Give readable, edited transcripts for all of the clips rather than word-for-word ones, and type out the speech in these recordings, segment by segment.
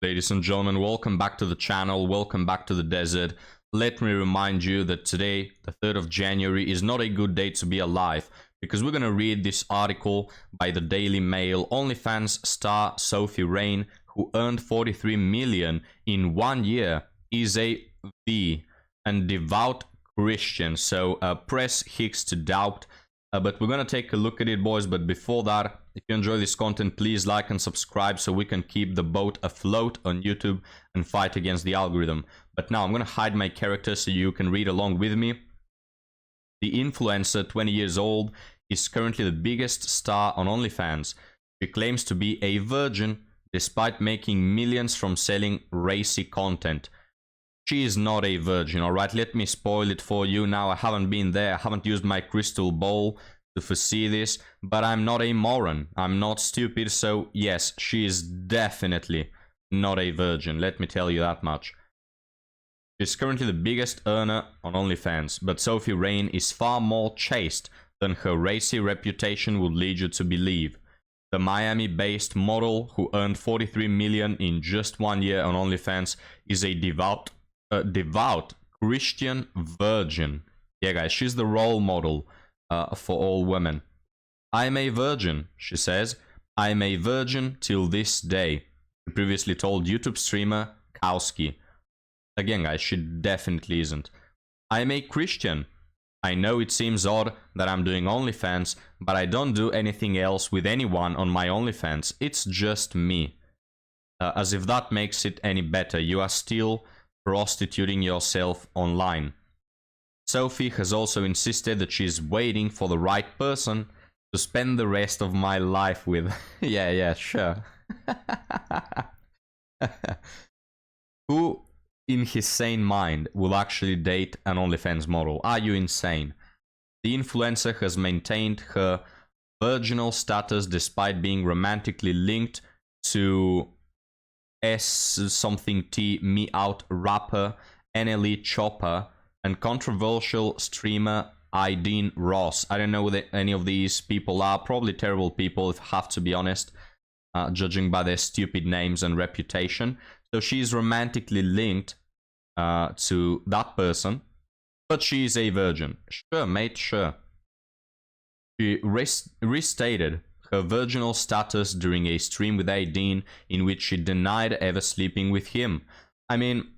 Ladies and gentlemen, welcome back to the channel, welcome back to the desert. Let me remind you that today, the 3rd of January, is not a good day to be alive, because we're going to read this article by the Daily Mail. OnlyFans star Sophie Rain, who earned 43 million in 1 year, is a V and devout Christian. So press Hicks to doubt. But we're going to take a look at it, boys. But before that, if you enjoy this content, please like and subscribe so we can keep the boat afloat on YouTube and fight against the algorithm. But now I'm going to hide my character so you can read along with me. The influencer, 20 years old, is currently the biggest star on OnlyFans. She claims to be a virgin despite making millions from selling racy content. She is not a virgin, alright? Let me spoil it for you now. I haven't been there. I haven't used my crystal ball to foresee this, but I'm not a moron. I'm not stupid, so yes, she is definitely not a virgin. Let me tell you that much. She's currently the biggest earner on OnlyFans, but Sophie Rain is far more chaste than her racy reputation would lead you to believe. The Miami-based model, who earned 43 million in just 1 year on OnlyFans, is a devout Christian virgin. Yeah, guys, she's the role model for all women. I'm a virgin, she says. I'm a virgin till this day, she previously told YouTube streamer Kowski. Again, guys, she definitely isn't. I'm a Christian. I know it seems odd that I'm doing OnlyFans, but I don't do anything else with anyone on my OnlyFans. It's just me. As if that makes it any better. You are still prostituting yourself online. Sophie has also insisted that she's waiting for the right person to spend the rest of my life with. Yeah, sure. Who in his sane mind will actually date an OnlyFans model? Are you insane? The influencer has maintained her virginal status despite being romantically linked to something T Me Out rapper NLE Chopper and controversial streamer Ideen Ross. I don't know what any of these people are. Probably terrible people, if I have to be honest, judging by their stupid names and reputation. So she's romantically linked to that person, but she's a virgin. Sure, mate, sure. She restated her virginal status during a stream with Ideen, in which she denied ever sleeping with him. I mean,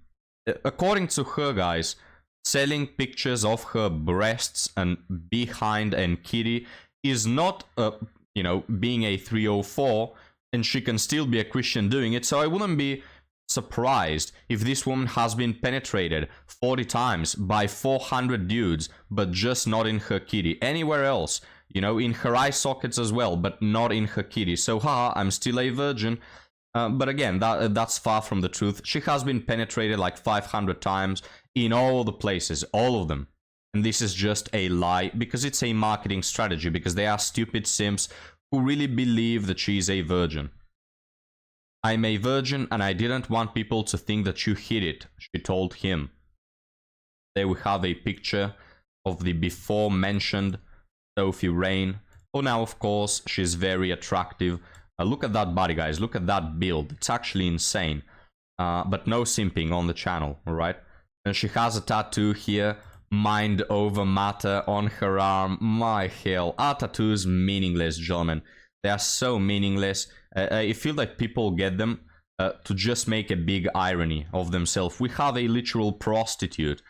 according to her, guys, selling pictures of her breasts and behind and kitty is not, being a 304, and she can still be a Christian doing it. So I wouldn't be surprised if this woman has been penetrated 40 times by 400 dudes, but just not in her kitty. Anywhere else, in her eye sockets as well, but not in her kitty. So, I'm still a virgin. But again, that's far from the truth. She has been penetrated like 500 times in all the places, all of them. And this is just a lie, because it's a marketing strategy, because they are stupid simps who really believe that she's a virgin. I'm a virgin and I didn't want people to think that you hid it, she told him. There we have a picture of the before mentioned Sophie Rain. Oh, now, of course, she's very attractive. Look at that body, guys. Look at that build. It's actually insane. But no simping on the channel, alright? And she has a tattoo here, mind over matter, on her arm. My hell. Our tattoos meaningless, gentlemen. They are so meaningless. I feel like people get them to just make a big irony of themselves. We have a literal prostitute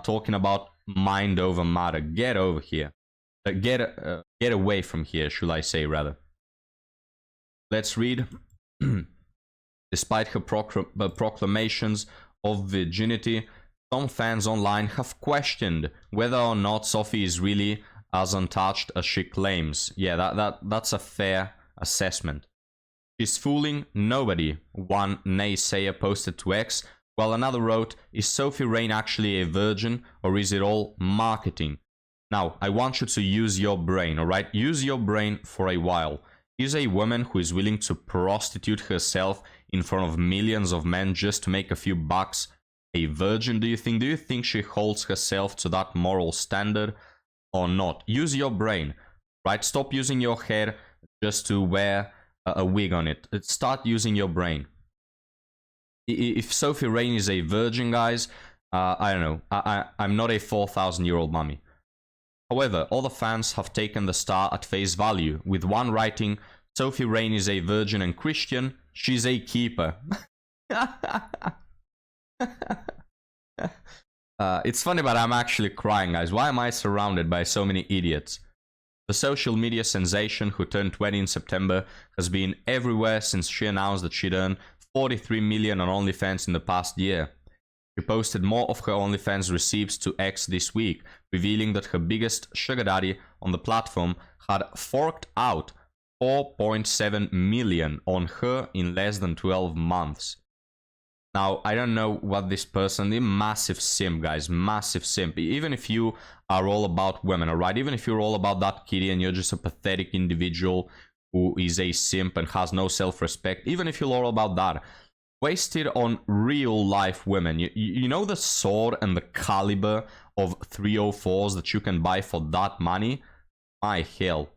talking about mind over matter. Get over here. Get away from here, should I say, rather. Let's read. Despite her proclamations of virginity, some fans online have questioned whether or not Sophie is really as untouched as she claims. Yeah, that's a fair assessment. She's fooling nobody, one naysayer posted to X, while another wrote, is Sophie Rain actually a virgin, or is it all marketing? Now, I want you to use your brain, alright? Use your brain for a while. Is a woman who is willing to prostitute herself in front of millions of men just to make a few bucks a virgin, do you think? Do you think she holds herself to that moral standard or not? Use your brain, right? Stop using your head just to wear a wig on it. Start using your brain. If Sophie Rain is a virgin, guys, I don't know. I'm not a 4,000-year-old mummy. However, other fans have taken the star at face value, with one writing, Sophie Rain is a virgin and Christian, she's a keeper. It's funny, but I'm actually crying, guys. Why am I surrounded by so many idiots? The social media sensation who turned 20 in September has been everywhere since she announced that she'd earned 43 million on OnlyFans in the past year. She posted more of her OnlyFans receipts to X this week, revealing that her biggest sugar daddy on the platform had forked out 4.7 million on her in less than 12 months. Now, I don't know what this person, the massive simp, guys, massive simp. Even if you are all about women, alright? Even if you're all about that kitty and you're just a pathetic individual who is a simp and has no self-respect, even if you're all about that, wasted on real life women. You know the sword and the caliber of 304s that you can buy for that money? My hell.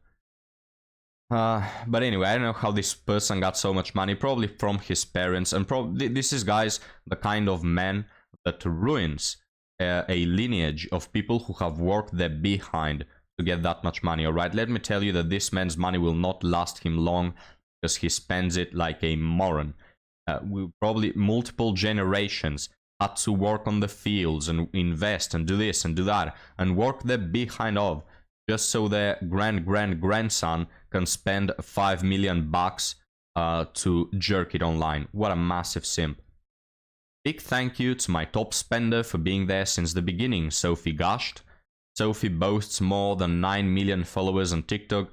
But anyway, I don't know how this person got so much money. Probably from his parents. And probably this is, guys, the kind of man that ruins a lineage of people who have worked their behind to get that much money. Alright, let me tell you that this man's money will not last him long because he spends it like a moron. Probably multiple generations had to work on the fields and invest and do this and do that and work their behind off just so their grandson can spend 5 million bucks to jerk it online. What a massive simp. Big thank you to my top spender for being there since the beginning, Sophie gushed. Sophie boasts more than 9 million followers on TikTok,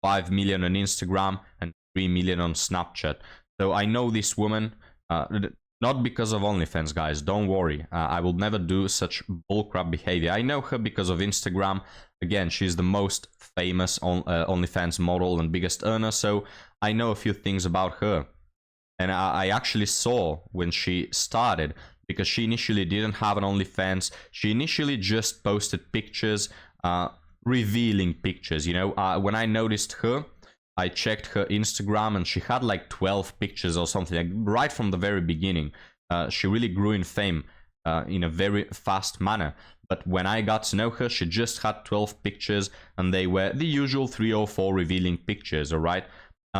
5 million on Instagram and 3 million on Snapchat. So I know this woman, not because of OnlyFans, guys, don't worry. I will never do such bullcrap behavior. I know her because of Instagram. Again, she's the most famous OnlyFans model and biggest earner, so I know a few things about her. And I actually saw when she started, because she initially didn't have an OnlyFans. She initially just posted pictures, revealing pictures, you know. When I noticed her, I checked her Instagram and she had like 12 pictures or something, like right from the very beginning. She really grew in fame in a very fast manner. But when I got to know her, she just had 12 pictures and they were the usual 3 or 4 revealing pictures, alright?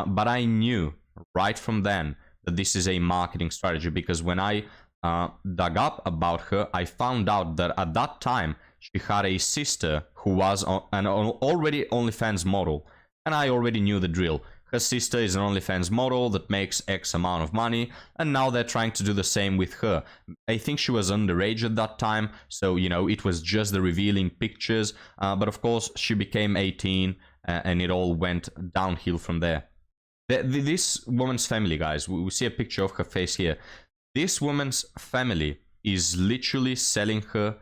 But I knew right from then that this is a marketing strategy, because when I dug up about her, I found out that at that time she had a sister who was an already OnlyFans model. And I already knew the drill. Her sister is an OnlyFans model that makes X amount of money, and now they're trying to do the same with her. I think she was underage at that time, so, you know, it was just the revealing pictures. But of course, she became 18, and it all went downhill from there. This woman's family, guys, we see a picture of her face here. This woman's family is literally selling her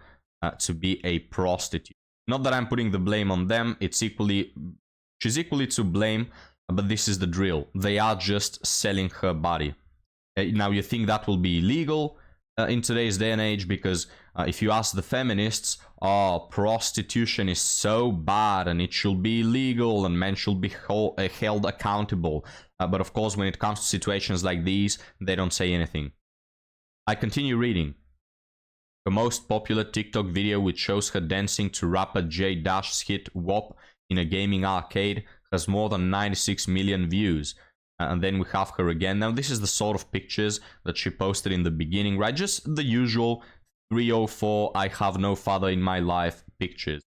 to be a prostitute. Not that I'm putting the blame on them, it's equally... She's equally to blame, but this is the drill. They are just selling her body. Now, you think that will be illegal in today's day and age? Because if you ask the feminists, oh, prostitution is so bad and it should be illegal and men should be held accountable. But of course, when it comes to situations like these, they don't say anything. I continue reading. Her most popular TikTok video, which shows her dancing to rapper J Dash's hit WAP in a gaming arcade, has more than 96 million views. And then we have her again. Now, this is the sort of pictures that she posted in the beginning, right? Just the usual 304, I have no father in my life pictures.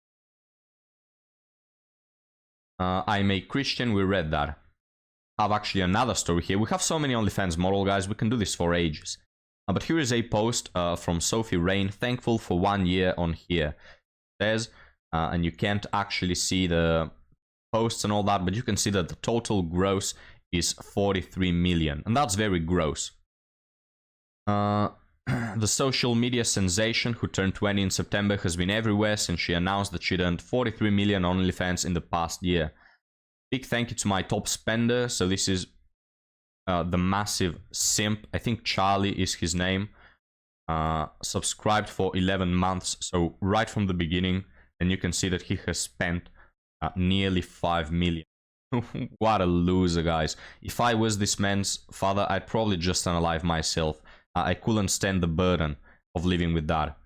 I'm a Christian, we read that. I have actually another story here. We have so many OnlyFans model, guys, we can do this for ages. But here is a post from Sophie Rain, thankful for 1 year on here. It says... and you can't actually see the posts and all that, but you can see that the total gross is 43 million. And that's very gross. The social media sensation who turned 20 in September has been everywhere since she announced that she'd earned 43 million on OnlyFans in the past year. Big thank you to my top spender. So this is the massive simp. I think Charlie is his name. Subscribed for 11 months. So right from the beginning. And you can see that he has spent nearly 5 million. What a loser, guys. If I was this man's father, I'd probably just unalive myself. I couldn't stand the burden of living with that.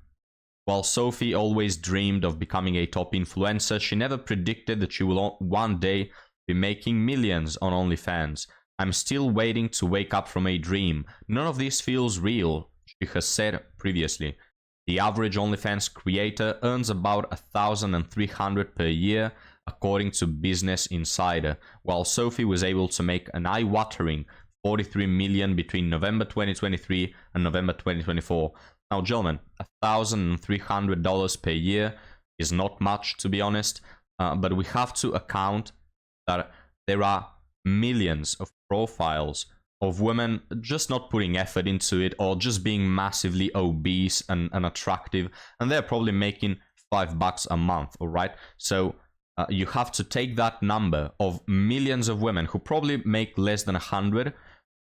While Sophie always dreamed of becoming a top influencer, she never predicted that she will one day be making millions on OnlyFans. I'm still waiting to wake up from a dream. None of this feels real, she has said previously. The average OnlyFans creator earns about $1,300 per year, according to Business Insider, while Sophie was able to make an eye-watering $43 million between November 2023 and November 2024. Now, gentlemen, $1,300 per year is not much, to be honest, but we have to account that there are millions of profiles of women just not putting effort into it, or just being massively obese and unattractive, and they're probably making $5 a month, all right? So you have to take that number of millions of women who probably make less than 100,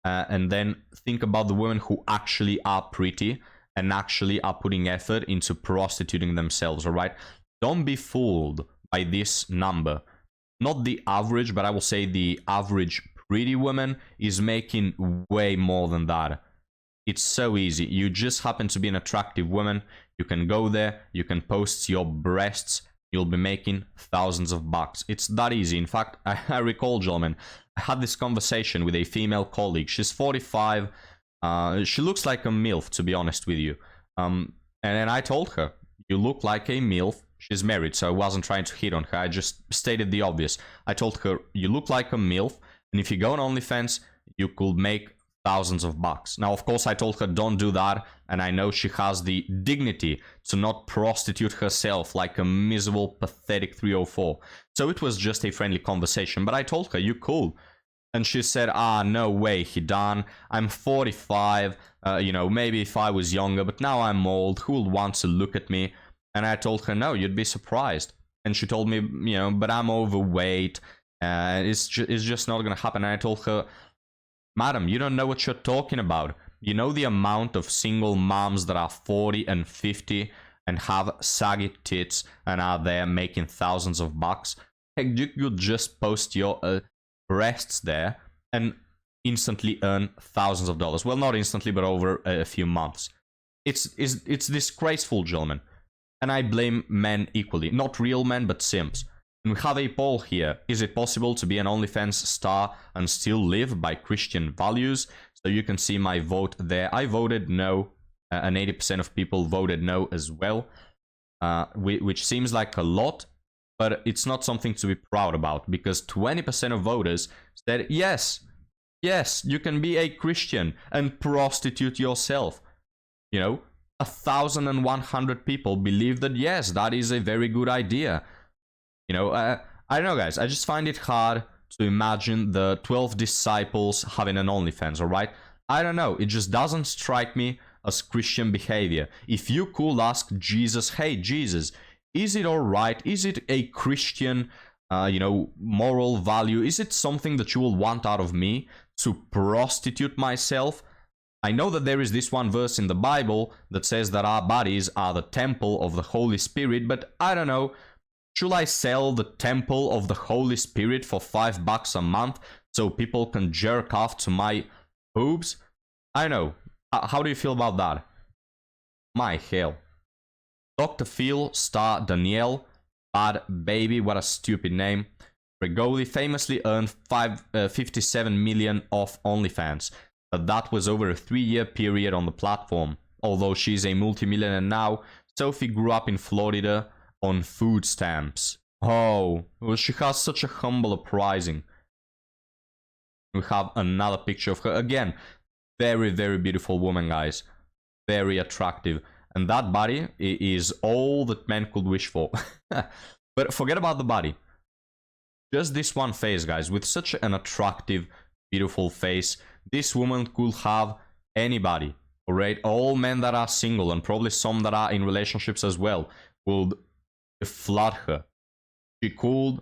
and then think about the women who actually are pretty and actually are putting effort into prostituting themselves, all right? Don't be fooled by this number. Not the average, but I will say the average pretty woman is making way more than that. It's so easy. You just happen to be an attractive woman. You can go there, you can post your breasts, you'll be making thousands of bucks. It's that easy. In fact, I recall, gentlemen, I had this conversation with a female colleague. She's 45. She looks like a MILF, to be honest with you. And I told her, you look like a MILF. She's married, so I wasn't trying to hit on her. I just stated the obvious. I told her, you look like a MILF, and if you go on OnlyFans, you could make thousands of bucks. Now, of course, I told her, don't do that, and I know she has the dignity to not prostitute herself like a miserable, pathetic 304. So it was just a friendly conversation, but I told her, you cool. And she said, no way, Hidan, I'm 45, maybe if I was younger, but now I'm old, who will want to look at me? And I told her, no, you'd be surprised. And she told me, but I'm overweight, it's just not gonna happen. And I told her, madam, you don't know what you're talking about. You know the amount of single moms that are 40 and 50 and have saggy tits and are there making thousands of bucks? Heck, you could just post your breasts there and instantly earn thousands of dollars. Well, not instantly, but over a few months. It's disgraceful, gentlemen. And I blame men equally. Not real men, but simps. And we have a poll here. Is it possible to be an OnlyFans star and still live by Christian values? So you can see my vote there. I voted no, and 80% of people voted no as well, which seems like a lot, but it's not something to be proud about, because 20% of voters said yes, you can be a Christian and prostitute yourself. 1,100 people believe that yes, that is a very good idea. I don't know, guys. I just find it hard to imagine the 12 disciples having an OnlyFans, all right? I don't know. It just doesn't strike me as Christian behavior. If you could ask Jesus, hey, Jesus, is it all right? Is it a Christian, moral value? Is it something that you will want out of me to prostitute myself? I know that there is this one verse in the Bible that says that our bodies are the temple of the Holy Spirit, but I don't know. Should I sell the temple of the Holy Spirit for $5 a month so people can jerk off to my boobs? I don't know. How do you feel about that? My hell. Dr. Phil star Danielle, bad baby, what a stupid name. Regoli famously earned $57 million off OnlyFans, but that was over a 3-year period on the platform. Although she's a multimillionaire now, Sophie grew up in Florida on food stamps. Oh, well, she has such a humble uprising. We have another picture of her. Again, very, very beautiful woman, guys. Very attractive. And that body is all that men could wish for. But forget about the body. Just this one face, guys. With such an attractive, beautiful face, this woman could have anybody. Alright? All men that are single, and probably some that are in relationships as well, would flood her. She could,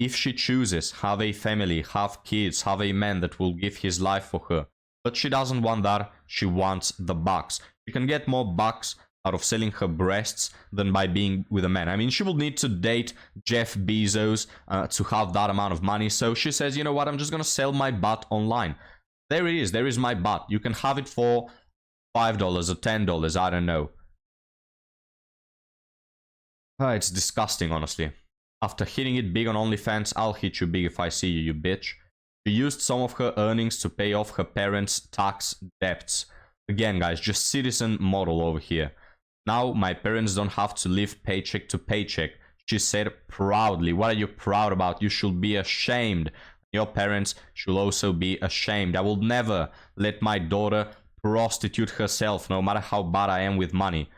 if she chooses, have a family, have kids, have a man that will give his life for her. But she doesn't want that. She wants the bucks. She can get more bucks out of selling her breasts than by being with a man. I mean, she will need to date Jeff Bezos to have that amount of money. So she says, you know what, I'm just going to sell my butt online. There it is. There is my butt. You can have it for $5 or $10, I don't know. It's disgusting, honestly. After hitting it big on OnlyFans, I'll hit you big if I see you, you bitch. She used some of her earnings to pay off her parents' tax debts. Again, guys, just citizen model over here. Now my parents don't have to live paycheck to paycheck. She said proudly. What are you proud about? You should be ashamed. Your parents should also be ashamed. I will never let my daughter prostitute herself, no matter how bad I am with money.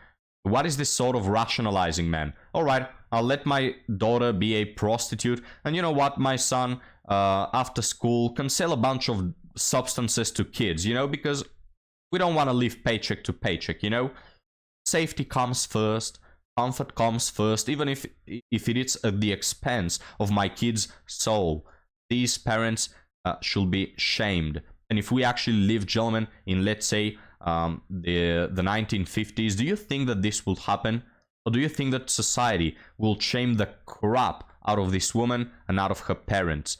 What is this sort of rationalizing, man? Alright, I'll let my daughter be a prostitute. And you know what? My son, after school, can sell a bunch of substances to kids, you know, because we don't want to live paycheck to paycheck, you know? Safety comes first. Comfort comes first, even if it is at the expense of my kid's soul. These parents should be shamed. And if we actually live, gentlemen, in, let's say, the 1950s, do you think that this will happen? Or do you think that society will shame the crap out of this woman and out of her parents?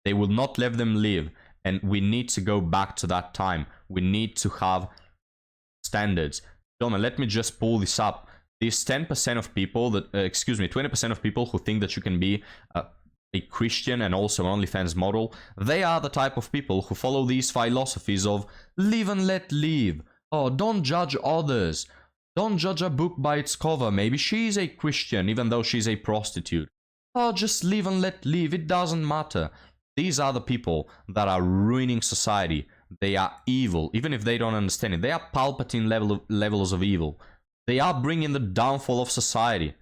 They will not let them live. And we need to go back to that time. We need to have standards. Gentlemen, let me just pull this up. These 10% of people that, 20% of people who think that you can be a Christian and also an OnlyFans model, they are the type of people who follow these philosophies of live and let live. Oh, don't judge others. Don't judge a book by its cover. Maybe she's a Christian even though she's a prostitute. Oh, just live and let live. It doesn't matter. These are the people that are ruining society. They are evil, even if they don't understand it. They are Palpatine levels of evil. They are bringing the downfall of society.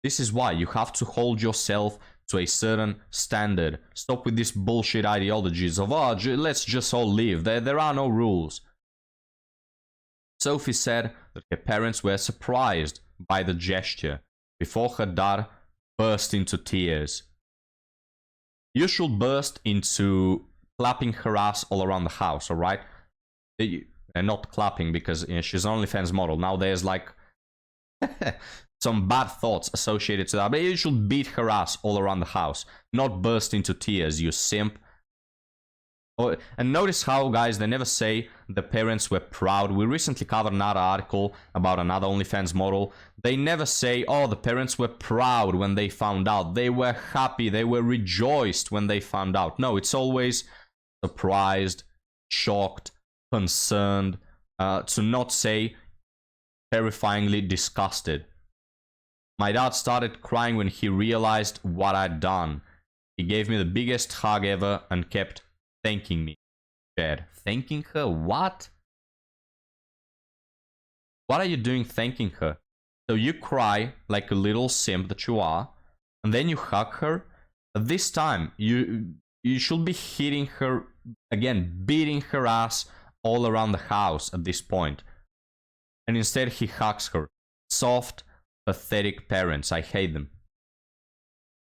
This is why you have to hold yourself to a certain standard. Stop with these bullshit ideologies of, oh, let's just all live. There are no rules. Sophie said that her parents were surprised by the gesture before her dad burst into tears. You should burst into clapping her ass all around the house, alright? And not clapping because she's an OnlyFans model. Now there's like some bad thoughts associated to that. But you should beat her ass all around the house. Not burst into tears, you simp. Oh, and notice how, guys, they never say the parents were proud. We recently covered another article about another OnlyFans model. They never say, oh, the parents were proud when they found out. They were happy. They were rejoiced when they found out. No, it's always surprised, shocked, concerned, to not say terrifyingly disgusted. My dad started crying when he realized what I'd done. He gave me the biggest hug ever and kept thanking me. Dad, thanking her? What? What are you doing thanking her? So you cry like a little simp that you are, and then you hug her? At this time, you should be hitting her, again, beating her ass all around the house at this point. And instead he hugs her. Soft, pathetic parents. I hate them.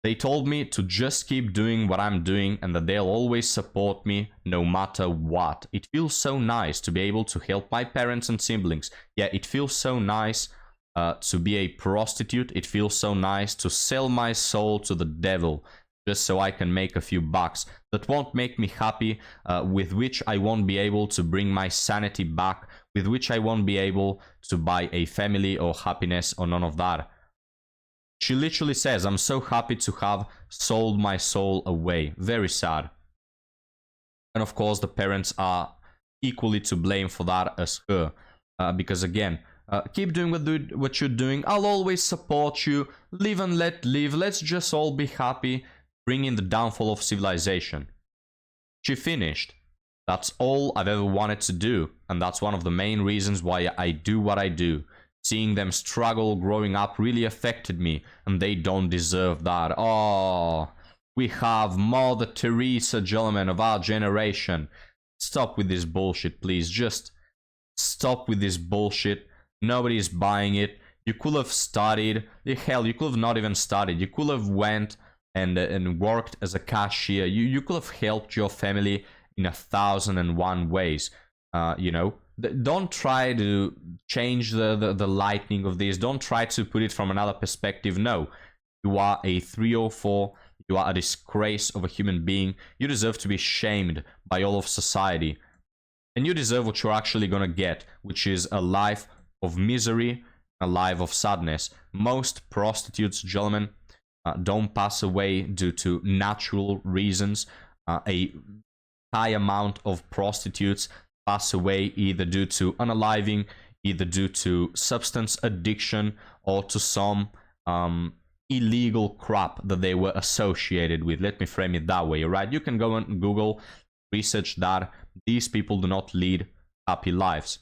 They told me to just keep doing what I'm doing and that they'll always support me no matter what. It feels so nice to be able to help my parents and siblings. Yeah, it feels so nice to be a prostitute. It feels so nice to sell my soul to the devil just so I can make a few bucks. That won't make me happy, with which I won't be able to bring my sanity back, with which I won't be able to buy a family or happiness or none of that. She literally says, I'm so happy to have sold my soul away. Very sad. And of course, the parents are equally to blame for that as her. Because again, keep doing what you're doing. I'll always support you. Live and let live. Let's just all be happy. Bring in the downfall of civilization. She finished. That's all I've ever wanted to do. And that's one of the main reasons why I do what I do. Seeing them struggle growing up really affected me, and they don't deserve that. Oh, we have Mother Teresa, gentlemen, of our generation. Stop with this bullshit, please. Just stop with this bullshit. Nobody's buying it. You could have studied. Hell, you could have not even studied. You could have went and worked as a cashier. You could have helped your family in 1,001 ways. You know. Don't try to change the lightning of this. Don't try to put it from another perspective. No, you are a 304. You are a disgrace of a human being. You deserve to be shamed by all of society. And you deserve what you're actually gonna get, which is a life of misery, a life of sadness. Most prostitutes, gentlemen, don't pass away due to natural reasons. A high amount of prostitutes pass away either due to unaliving, either due to substance addiction, or to some illegal crap that they were associated with. Let me frame it that way, right? You can go on Google, research that. These people do not lead happy lives.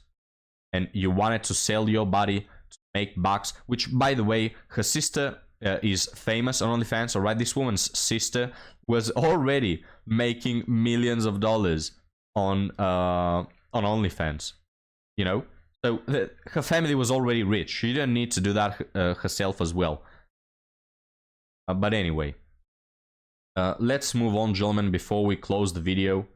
And you wanted to sell your body to make bucks, which, by the way, her sister is famous on OnlyFans, alright? This woman's sister was already making millions of dollars on OnlyFans, you know? So her family was already rich. She didn't need to do that herself as well. But anyway, let's move on, gentlemen, before we close the video.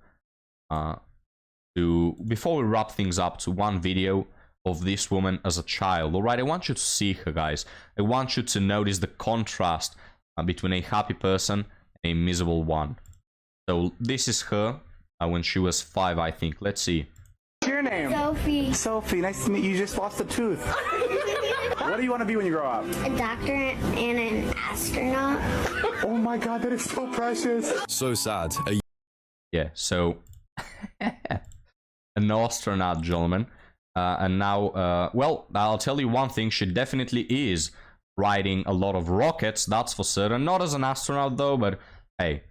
Before we wrap things up, to one video of this woman as a child. Alright, I want you to see her, guys. I want you to notice the contrast between a happy person and a miserable one. So this is her when she was 5, I think. Let's see. What's your name? Sophie. Sophie, nice to meet you. You just lost a tooth. What do you want to be when you grow up? A doctor and an astronaut. Oh my god, that is so precious. So sad. Yeah, so an astronaut, gentlemen. And now, well, I'll tell you one thing. She definitely is riding a lot of rockets, that's for certain. Not as an astronaut, though, but hey,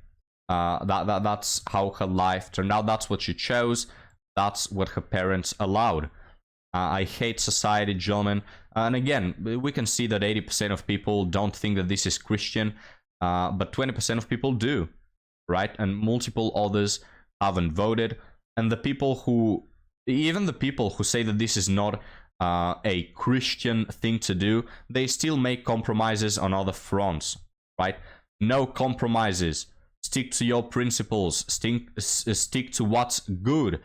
that's how her life turned out. That's what she chose. That's what her parents allowed. I hate society, gentlemen. And again, we can see that 80% of people don't think that this is Christian, but 20% of people do, right? And multiple others haven't voted. And the people who, even the people who say that this is not a Christian thing to do, they still make compromises on other fronts, right? No compromises. Stick to your principles. Stick to what's good.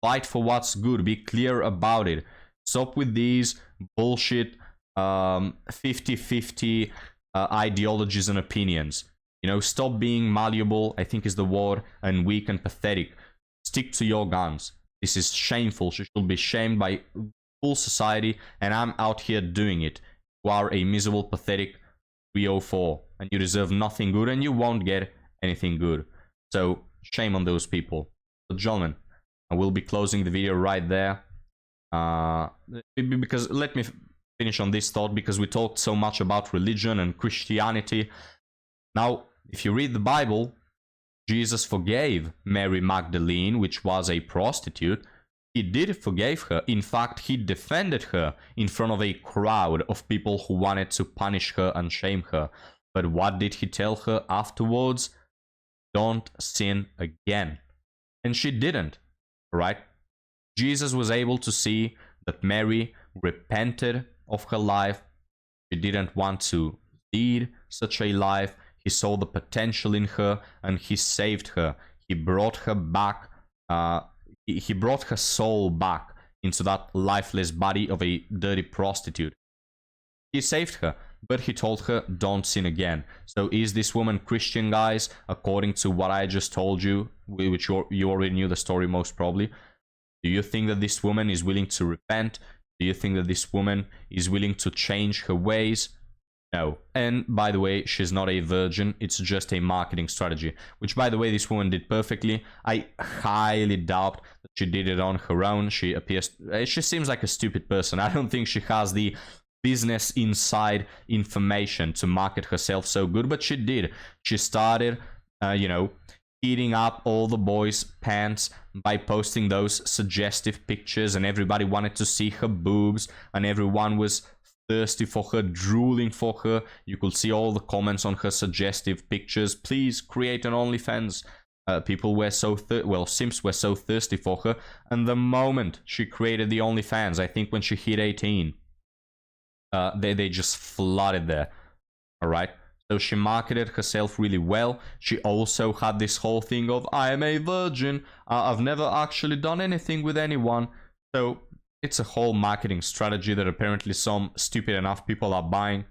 Fight for what's good. Be clear about it. Stop with these bullshit 50-50 ideologies and opinions. You know, stop being malleable, I think is the word, and weak and pathetic. Stick to your guns. This is shameful. You should be shamed by full society, and I'm out here doing it. You are a miserable, pathetic 304, and you deserve nothing good, and you won't get anything good. So, shame on those people. So, gentlemen, I will be closing the video right there. Because let me finish on this thought, because we talked so much about religion and Christianity. Now, if you read the Bible, Jesus forgave Mary Magdalene, which was a prostitute. He did forgive her. In fact, he defended her in front of a crowd of people who wanted to punish her and shame her. But what did he tell her afterwards? Don't sin again. And she didn't, right? Jesus was able to see that Mary repented of her life. She didn't want to lead such a life. He saw the potential in her, and he saved her. He brought her back. He brought her soul back into that lifeless body of a dirty prostitute. He saved her, but he told her, don't sin again. So is this woman Christian, guys? According to what I just told you, which you already knew the story most probably. Do you think that this woman is willing to repent? Do you think that this woman is willing to change her ways? No. And by the way, she's not a virgin. It's just a marketing strategy, which, by the way, this woman did perfectly. I highly doubt that she did it on her own. She seems like a stupid person. I don't think she has the business inside information to market herself so good, but she did. She started, you know, eating up all the boys' pants by posting those suggestive pictures, and everybody wanted to see her boobs, and everyone was thirsty for her, drooling for her. You could see all the comments on her suggestive pictures. Please create an OnlyFans. People were so simps were so thirsty for her, and the moment she created the OnlyFans, I think when she hit 18, they just flooded there. All right. So she marketed herself really well. She also had this whole thing of, I am a virgin. I've never actually done anything with anyone. So it's a whole marketing strategy that apparently some stupid enough people are buying.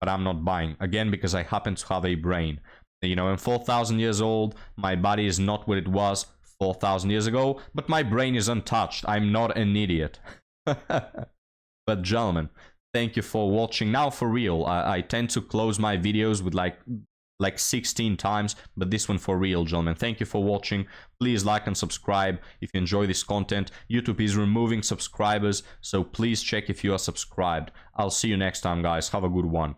But I'm not buying. Again, because I happen to have a brain. You know, I'm 4,000 years old. My body is not what it was 4,000 years ago, but my brain is untouched. I'm not an idiot. But gentlemen, thank you for watching. Now for real, I tend to close my videos with like 16 times, but this one for real, gentlemen. Thank you for watching. Please like and subscribe if you enjoy this content. YouTube is removing subscribers, so please check if you are subscribed. I'll see you next time, guys. Have a good one.